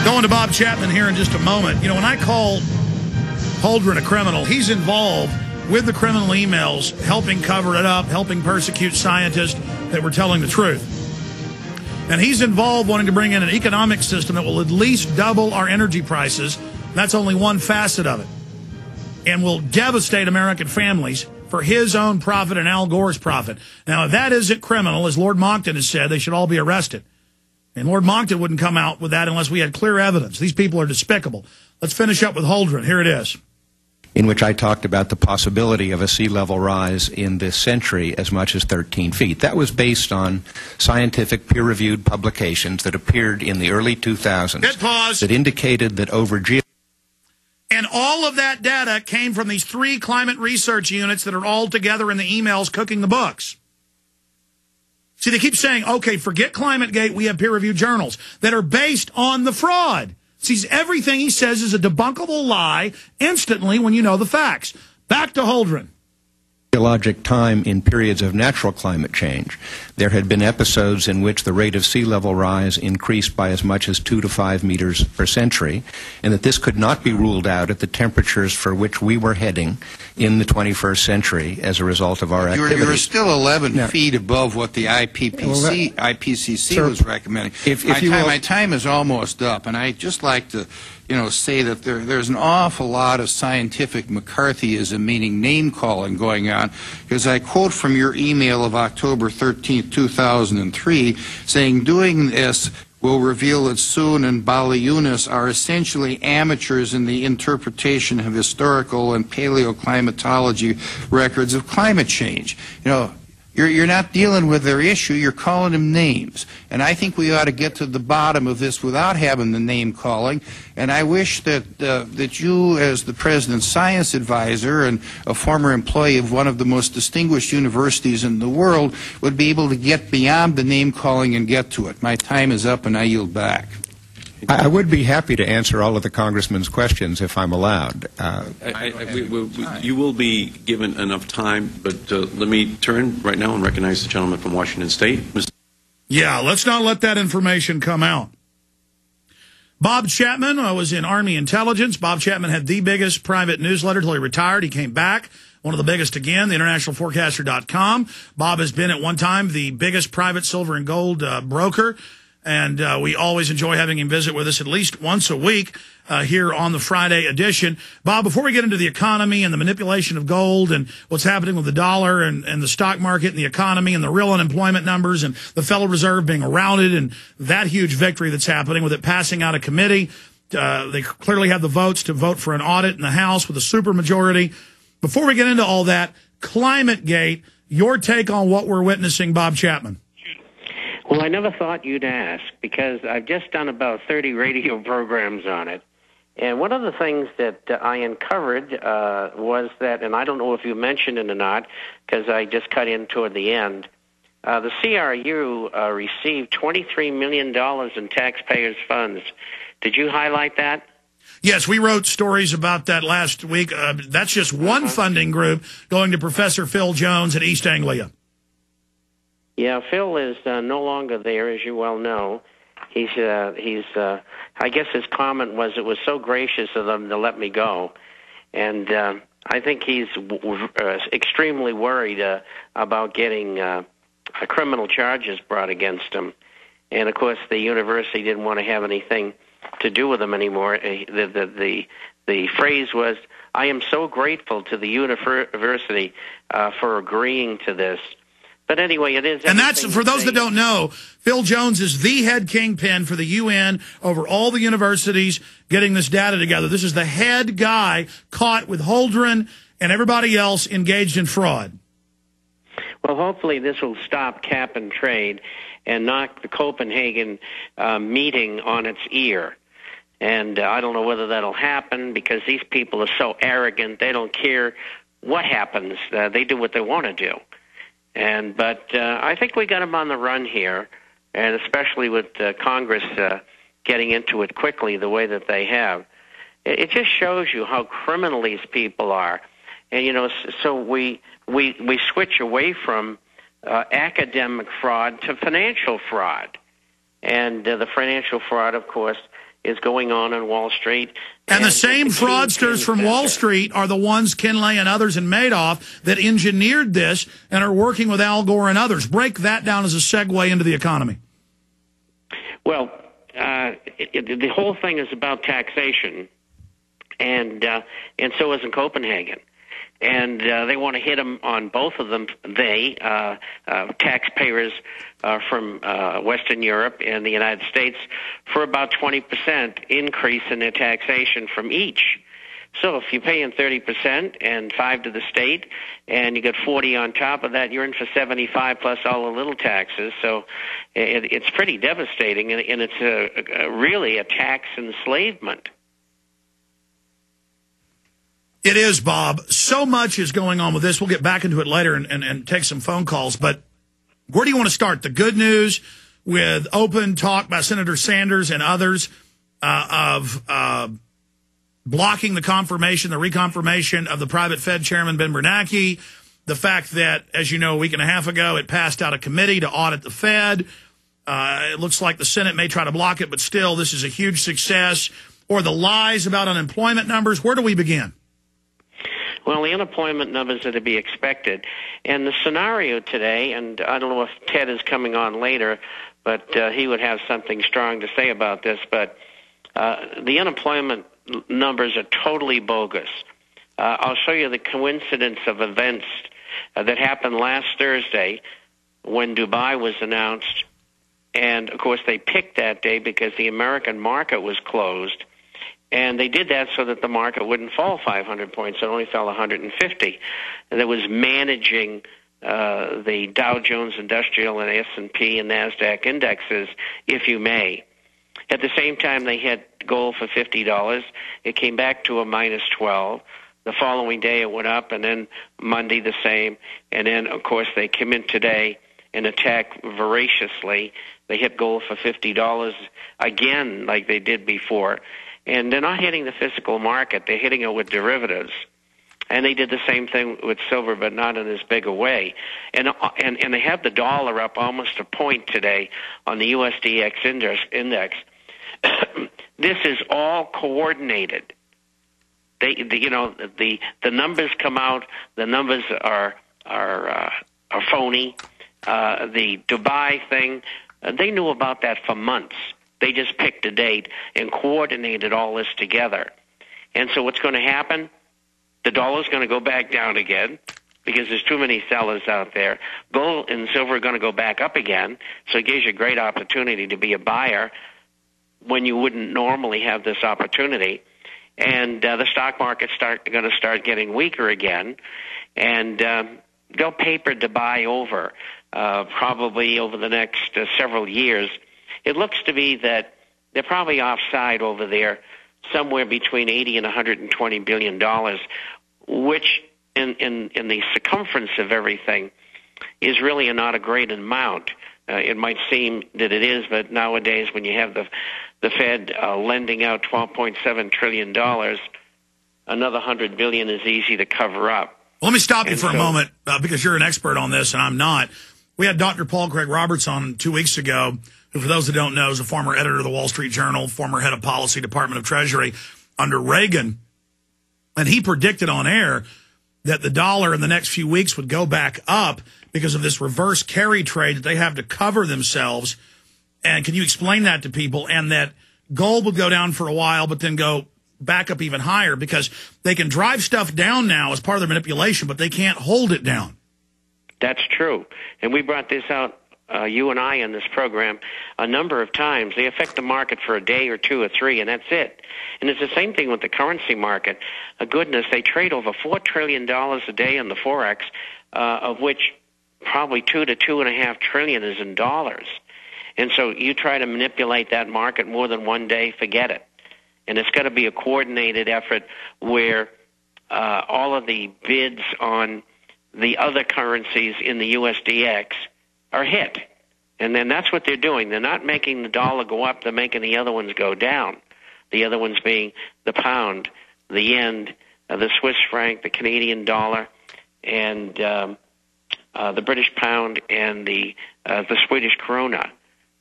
Going to Bob Chapman here in just a moment. You know, when I call Holdren a criminal, he's involved with the criminal emails, helping cover it up, helping persecute scientists that were telling the truth. And he's involved wanting to bring in an economic system that will at least double our energy prices. That's only one facet of it. And will devastate American families for his own profit and Al Gore's profit. Now, if that isn't criminal, as Lord Monckton has said, they should all be arrested. And Lord Monckton wouldn't come out with that unless we had clear evidence. These people are despicable. Let's finish up with Holdren. Here it is. In which I talked about the possibility of a sea level rise in this century as much as 13 feet. That was based on scientific peer-reviewed publications that appeared in the early 2000s. Hit pause. That indicated that over And all of that data came from these 3 climate research units that are all together in the emails cooking the books. See, they keep saying, okay, forget ClimateGate, we have peer-reviewed journals that are based on the fraud. See, everything he says is a debunkable lie instantly when you know the facts. Back to Holdren. Geologic time in periods of natural climate change, there had been episodes in which the rate of sea level rise increased by as much as 2 to 5 meters per century, and that this could not be ruled out at the temperatures for which we were heading in the 21st century as a result of our activities. You're still 11 feet above what the IPCC was recommending. My time is almost up, and I'd just like to say that there's an awful lot of scientific McCarthyism, meaning name-calling, going on, because I quote from your email of October 13, 2003, saying, doing this will reveal that Soon and Baliunas are essentially amateurs in the interpretation of historical and paleoclimatology records of climate change. You're not dealing with their issue, you're calling them names. And I think we ought to get to the bottom of this without having the name calling. And I wish that that you, as the President's science advisor and a former employee of one of the most distinguished universities in the world, would be able to get beyond the name calling and get to it. My time is up and I yield back. I would be happy to answer all of the Congressman's questions if I'm allowed. You will be given enough time, but let me turn right now and recognize the gentleman from Washington State. Yeah, let's not let that information come out. Bob Chapman was in Army intelligence. Bob Chapman had the biggest private newsletter till he retired. He came back, one of the biggest again, the internationalforecaster.com. Bob has been at one time the biggest private silver and gold broker. And we always enjoy having him visit with us at least once a week here on the Friday edition. Bob, before we get into the economy and the manipulation of gold and what's happening with the dollar and the stock market and the economy and the real unemployment numbers and the Federal Reserve being routed and that huge victory that's happening with it passing out of committee, they clearly have the votes to vote for an audit in the House with a supermajority. Before we get into all that, ClimateGate, your take on what we're witnessing, Bob Chapman. Well, I never thought you'd ask, because I've just done about 30 radio programs on it. And one of the things that I uncovered was that, and I don't know if you mentioned it or not, because I just cut in toward the end, the CRU received $23 million in taxpayers' funds. Did you highlight that? Yes, we wrote stories about that last week. That's just one funding group going to Professor Phil Jones at East Anglia. Yeah, Phil is no longer there, as you well know. I guess his comment was, it was so gracious of them to let me go. And I think he's extremely worried about getting criminal charges brought against him. And, of course, the university didn't want to have anything to do with him anymore. The phrase was, I am so grateful to the university for agreeing to this. But anyway, it is. And that's, for those that don't know, Phil Jones is the head kingpin for the UN over all the universities getting this data together. This is the head guy caught with Holdren and everybody else engaged in fraud. Well, hopefully this will stop cap and trade and knock the Copenhagen meeting on its ear. And I don't know whether that'll happen, because these people are so arrogant. They don't care what happens. They do what they want to do. But I think we got them on the run here, and especially with Congress getting into it quickly the way that they have. It just shows you how criminal these people are. And, so we switch away from academic fraud to financial fraud. And the financial fraud, of course, is going on Wall Street. And the same fraudsters from Wall Street are the ones, Kinley and others and Madoff, that engineered this and are working with Al Gore and others. Break that down as a segue into the economy. Well, the whole thing is about taxation, and so is in Copenhagen. And they want to hit them on both of them. Taxpayers from Western Europe and the United States, for about 20% increase in their taxation from each. So if you're paying 30% and 5% to the state, and you get 40 on top of that, you're in for 75 plus all the little taxes. So it's pretty devastating, and it's really a tax enslavement. It is, Bob. So much is going on with this. We'll get back into it later and take some phone calls. But where do you want to start? The good news with open talk by Senator Sanders and others of blocking the reconfirmation of the private Fed chairman, Ben Bernanke. The fact that, as you know, a week and a half ago, it passed out a committee to audit the Fed. It looks like the Senate may try to block it, but still, this is a huge success. Or the lies about unemployment numbers. Where do we begin? Well, the unemployment numbers are to be expected. And the scenario today, and I don't know if Ted is coming on later, but he would have something strong to say about this, but the unemployment numbers are totally bogus. I'll show you the coincidence of events that happened last Thursday when Dubai was announced. And, of course, they picked that day because the American market was closed. And they did that so that the market wouldn't fall 500 points. It only fell 150. And that was managing the Dow Jones Industrial and S&P and NASDAQ indexes, if you may. At the same time, they had gold for $50. It came back to a minus 12. The following day it went up, and then Monday the same. And then, of course, they came in today and attacked voraciously. They hit gold for $50 again like they did before. And they're not hitting the physical market. They're hitting it with derivatives. And they did the same thing with silver, but not in as big a way. And they have the dollar up almost a point today on the USDX index. This is all coordinated. The numbers come out. The numbers are phony. The Dubai thing, they knew about that for months. They just picked a date and coordinated all this together. And so what's going to happen? The dollar's going to go back down again because there's too many sellers out there. Gold and silver are going to go back up again, so it gives you a great opportunity to be a buyer when you wouldn't normally have this opportunity. And the stock market's going to start getting weaker again, and they'll paper Dubai over probably over the next several years. It looks to be that they're probably offside over there somewhere between $80 and $120 billion, which in the circumference of everything is really not a great amount. It might seem that it is, but nowadays when you have the Fed lending out $12.7 trillion, another $100 billion is easy to cover up. Well, let me stop you for a moment because you're an expert on this and I'm not. We had Dr. Paul Craig Roberts on 2 weeks ago, who, for those that don't know, is a former editor of the Wall Street Journal, former head of policy, Department of Treasury under Reagan. And he predicted on air that the dollar in the next few weeks would go back up because of this reverse carry trade that they have to cover themselves. And can you explain that to people? And that gold would go down for a while, but then go back up even higher because they can drive stuff down now as part of their manipulation, but they can't hold it down. That's true. And we brought this out, you and I, in this program a number of times. They affect the market for a day or two or three, and that's it. And it's the same thing with the currency market. Goodness, they trade over $4 trillion a day in the Forex, of which probably $2 to $2.5 trillion is in dollars. And so you try to manipulate that market more than one day, forget it. And it's got to be a coordinated effort where all of the bids on the other currencies in the USDX are hit. And then that's what they're doing. They're not making the dollar go up. They're making the other ones go down. The other ones being the pound, the yen, the Swiss franc, the Canadian dollar, and the British pound and the Swedish krona.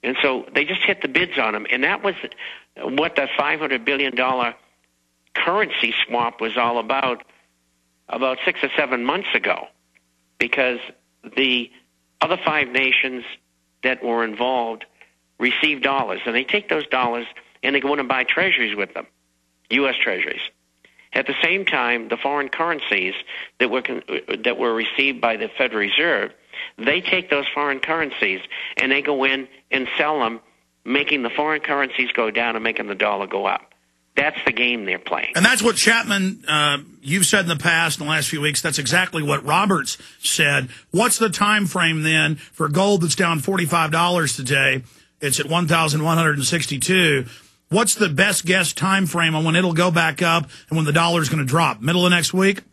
And so they just hit the bids on them. And that was what the $500 billion currency swap was all about 6 or 7 months ago, because the other 5 nations that were involved receive dollars, and they take those dollars and they go in and buy treasuries with them, U.S. treasuries. At the same time, the foreign currencies that were received by the Federal Reserve, they take those foreign currencies and they go in and sell them, making the foreign currencies go down and making the dollar go up. That's the game they're playing. And that's what Chapman, you've said in the past, in the last few weeks, that's exactly what Roberts said. What's the time frame then for gold that's down $45 today? It's at 1,162. What's the best guess time frame on when it'll go back up and when the dollar's going to drop? Middle of next week?